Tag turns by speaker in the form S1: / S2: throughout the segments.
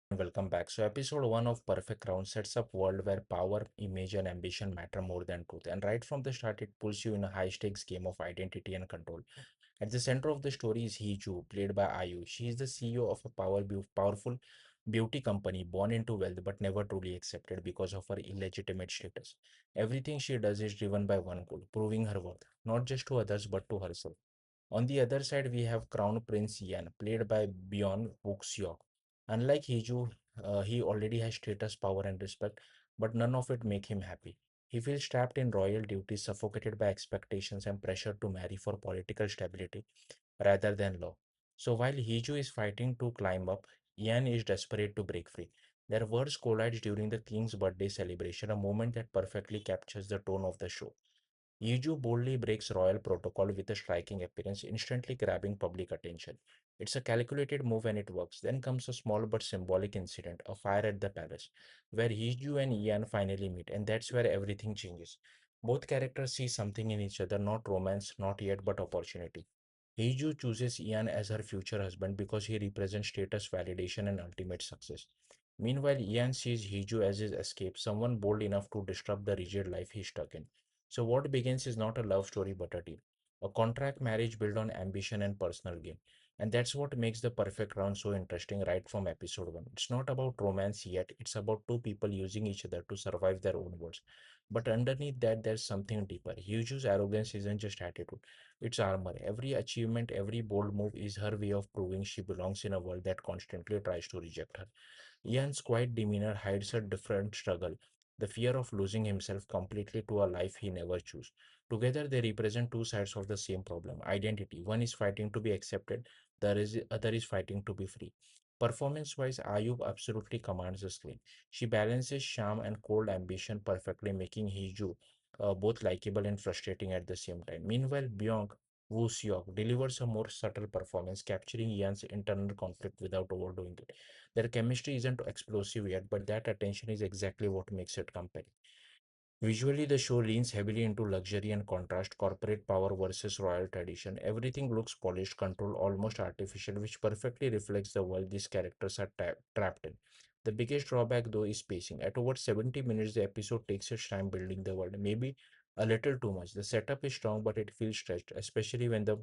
S1: Welcome back. So, episode one of Perfect Round sets up world where power, image, and ambition matter more than truth. And right from the start, it pulls you in a high-stakes game of identity and control. At the center of the story is Hee-Joo, played by Ayu. She is the CEO of a powerful beauty company, born into wealth but never truly accepted because of her illegitimate status. Everything she does is driven by one goal, proving her worth, not just to others but to herself. On the other side, we have Crown Prince Yan, played by Byeon Seok. Unlike Hiju, he already has status, power, and respect, but none of it make him happy. He feels trapped in royal duties, suffocated by expectations and pressure to marry for political stability rather than law. So while Hiju is fighting to climb up, Yan is desperate to break free. Their words collide during the king's birthday celebration, a moment that perfectly captures the tone of the show. Yeju boldly breaks royal protocol with a striking appearance, instantly grabbing public attention. It's a calculated move and it works. Then comes a small but symbolic incident, a fire at the palace, where Yeju and Ian finally meet, and that's where everything changes. Both characters see something in each other, not romance, not yet, but opportunity. Heiju chooses Ian as her future husband because he represents status, validation, and ultimate success. Meanwhile, Ian sees Heiju as his escape, someone bold enough to disrupt the rigid life he's stuck in. So, what begins is not a love story but a deal. A contract marriage built on ambition and personal gain. And that's what makes the perfect round so interesting right from episode 1. It's not about romance yet, it's about two people using each other to survive their own worlds. But underneath that, there's something deeper. Hyuju's arrogance isn't just attitude, it's armor. Every achievement, every bold move is her way of proving she belongs in a world that constantly tries to reject her. Ian's quiet demeanor hides a different struggle, the fear of losing himself completely to a life he never chose. Together, they represent two sides of the same problem identity. One is fighting to be accepted, the other is fighting to be free. Performance wise, Ayub absolutely commands the screen. She balances charm and cold ambition perfectly, making Hiju both likable and frustrating at the same time. Meanwhile, Byung Woo Seok delivers a more subtle performance, capturing Ian's internal conflict without overdoing it. Their chemistry isn't explosive yet, but that attention is exactly what makes it compelling. Visually, the show leans heavily into luxury and contrast, corporate power versus royal tradition. Everything looks polished, controlled, almost artificial, which perfectly reflects the world these characters are trapped in. The biggest drawback, though, is pacing. At over 70 minutes, the episode takes its time building the world, maybe a little too much. The setup is strong, but it feels stretched, especially when the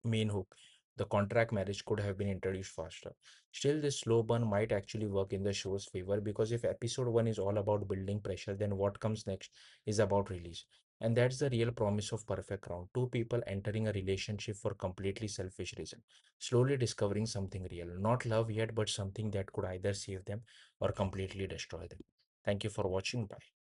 S1: main hook, the contract marriage, could have been introduced faster. Still, this slow burn might actually work in the show's favor because if episode 1 is all about building pressure, then what comes next is about release. And that's the real promise of Perfect Round. Two people entering a relationship for completely selfish reason, slowly discovering something real. Not love yet, but something that could either save them or completely destroy them. Thank you for watching. Bye.